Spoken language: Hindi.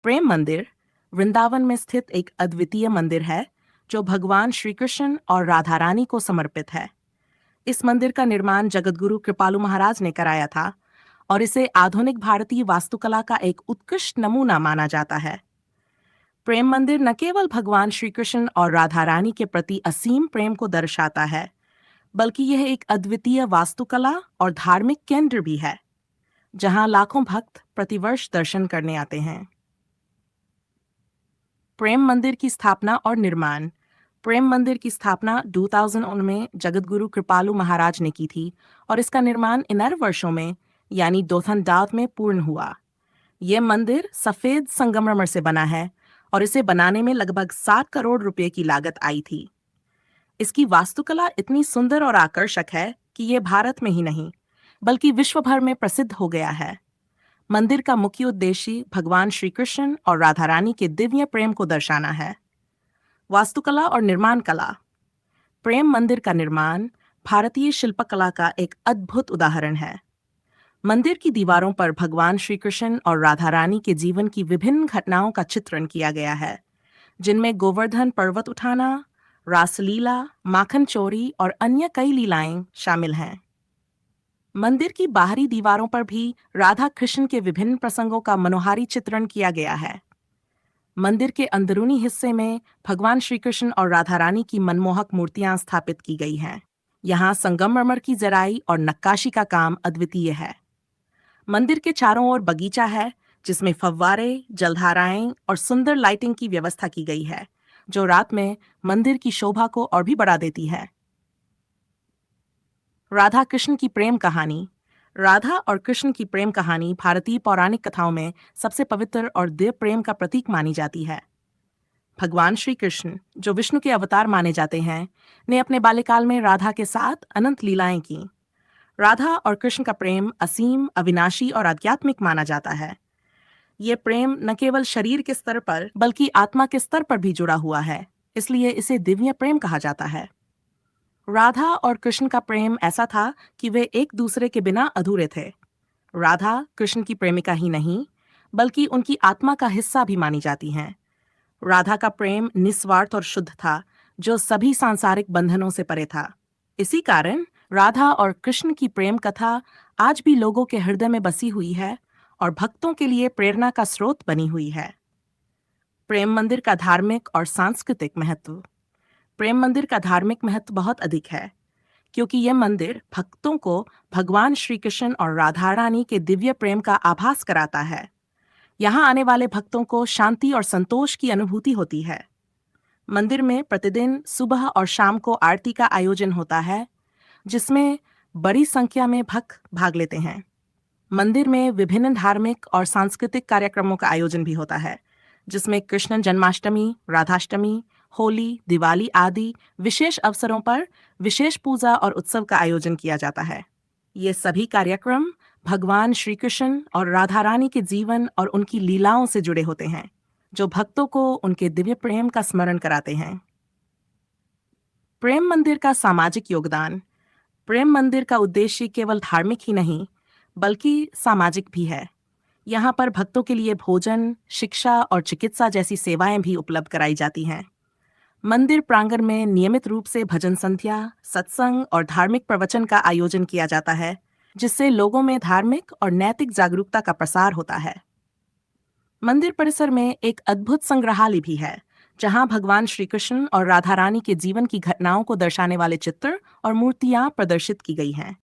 प्रेम मंदिर वृंदावन में स्थित एक अद्वितीय मंदिर है जो भगवान श्री कृष्ण और राधा रानी को समर्पित है। इस मंदिर का निर्माण जगतगुरु कृपालु महाराज ने कराया था और इसे आधुनिक भारतीय वास्तुकला का एक उत्कृष्ट नमूना माना जाता है। प्रेम मंदिर न केवल भगवान श्री कृष्ण और राधा रानी के प्रति असीम प्रेम को दर्शाता है, बल्कि यह एक अद्वितीय वास्तुकला और धार्मिक केंद्र भी है, जहां लाखों भक्त प्रतिवर्ष दर्शन करने आते हैं। प्रेम मंदिर की स्थापना और निर्माण। प्रेम मंदिर की स्थापना 2001 में जगतगुरु कृपालु महाराज ने की थी और इसका निर्माण 11 वर्षों में यानी 2010 में पूर्ण हुआ। यह मंदिर सफेद संगमरमर से बना है और इसे बनाने में लगभग 7 करोड़ रुपए की लागत आई थी। इसकी वास्तुकला इतनी सुंदर और आकर्षक है कि यह भारत में ही नहीं बल्कि विश्व भर में प्रसिद्ध हो गया है। मंदिर का मुख्य उद्देश्य भगवान श्री कृष्ण और राधा रानी के दिव्य प्रेम को दर्शाना है। वास्तुकला और निर्माण कला। प्रेम मंदिर का निर्माण भारतीय शिल्पकला का एक अद्भुत उदाहरण है। मंदिर की दीवारों पर भगवान श्री कृष्ण और राधा रानी के जीवन की विभिन्न घटनाओं का चित्रण किया गया है, जिनमें गोवर्धन पर्वत उठाना, रासलीला, माखन चोरी और अन्य कई लीलाएं शामिल हैं। मंदिर की बाहरी दीवारों पर भी राधा कृष्ण के विभिन्न प्रसंगों का मनोहारी चित्रण किया गया है। मंदिर के अंदरूनी हिस्से में भगवान श्री कृष्ण और राधा रानी की मनमोहक मूर्तियां स्थापित की गई हैं। यहाँ संगमरमर की जराई और नक्काशी का काम अद्वितीय है। मंदिर के चारों ओर बगीचा है, जिसमें फव्वारे, जलधाराएं और सुंदर लाइटिंग की व्यवस्था की गई है, जो रात में मंदिर की शोभा को और भी बढ़ा देती है। राधा कृष्ण की प्रेम कहानी। राधा और कृष्ण की प्रेम कहानी भारतीय पौराणिक कथाओं में सबसे पवित्र और दिव्य प्रेम का प्रतीक मानी जाती है। भगवान श्री कृष्ण, जो विष्णु के अवतार माने जाते हैं, ने अपने बाल्यकाल में राधा के साथ अनंत लीलाएं की। राधा और कृष्ण का प्रेम असीम, अविनाशी और आध्यात्मिक माना जाता है। ये प्रेम न केवल शरीर के स्तर पर बल्कि आत्मा के स्तर पर भी जुड़ा हुआ है, इसलिए इसे दिव्य प्रेम कहा जाता है। राधा और कृष्ण का प्रेम ऐसा था कि वे एक दूसरे के बिना अधूरे थे। राधा कृष्ण की प्रेमिका ही नहीं, बल्कि उनकी आत्मा का हिस्सा भी मानी जाती हैं। राधा का प्रेम निस्वार्थ और शुद्ध था, जो सभी सांसारिक बंधनों से परे था। इसी कारण राधा और कृष्ण की प्रेम कथा आज भी लोगों के हृदय में बसी हुई है और भक्तों के लिए प्रेरणा का स्रोत बनी हुई है। प्रेम मंदिर का धार्मिक और सांस्कृतिक महत्व। प्रेम मंदिर का धार्मिक महत्व बहुत अधिक है, क्योंकि यह मंदिर भक्तों को भगवान श्री कृष्ण और राधा रानी के दिव्य प्रेम का आभास कराता है। यहाँ आने वाले भक्तों को शांति और संतोष की अनुभूति होती है। मंदिर में प्रतिदिन सुबह और शाम को आरती का आयोजन होता है, जिसमें बड़ी संख्या में भक्त भाग लेते हैं। मंदिर में विभिन्न धार्मिक और सांस्कृतिक कार्यक्रमों का आयोजन भी होता है, जिसमें कृष्ण जन्माष्टमी, राधाष्टमी, होली, दिवाली आदि विशेष अवसरों पर विशेष पूजा और उत्सव का आयोजन किया जाता है। ये सभी कार्यक्रम भगवान श्री कृष्ण और राधा रानी के जीवन और उनकी लीलाओं से जुड़े होते हैं, जो भक्तों को उनके दिव्य प्रेम का स्मरण कराते हैं। प्रेम मंदिर का सामाजिक योगदान। प्रेम मंदिर का उद्देश्य केवल धार्मिक ही नहीं, बल्कि सामाजिक भी है। यहाँ पर भक्तों के लिए भोजन, शिक्षा और चिकित्सा जैसी सेवाएं भी उपलब्ध कराई जाती हैं। मंदिर प्रांगण में नियमित रूप से भजन संध्या, सत्संग और धार्मिक प्रवचन का आयोजन किया जाता है, जिससे लोगों में धार्मिक और नैतिक जागरूकता का प्रसार होता है। मंदिर परिसर में एक अद्भुत संग्रहालय भी है, जहां भगवान श्री कृष्ण और राधा रानी के जीवन की घटनाओं को दर्शाने वाले चित्र और मूर्तियां प्रदर्शित की गई हैं।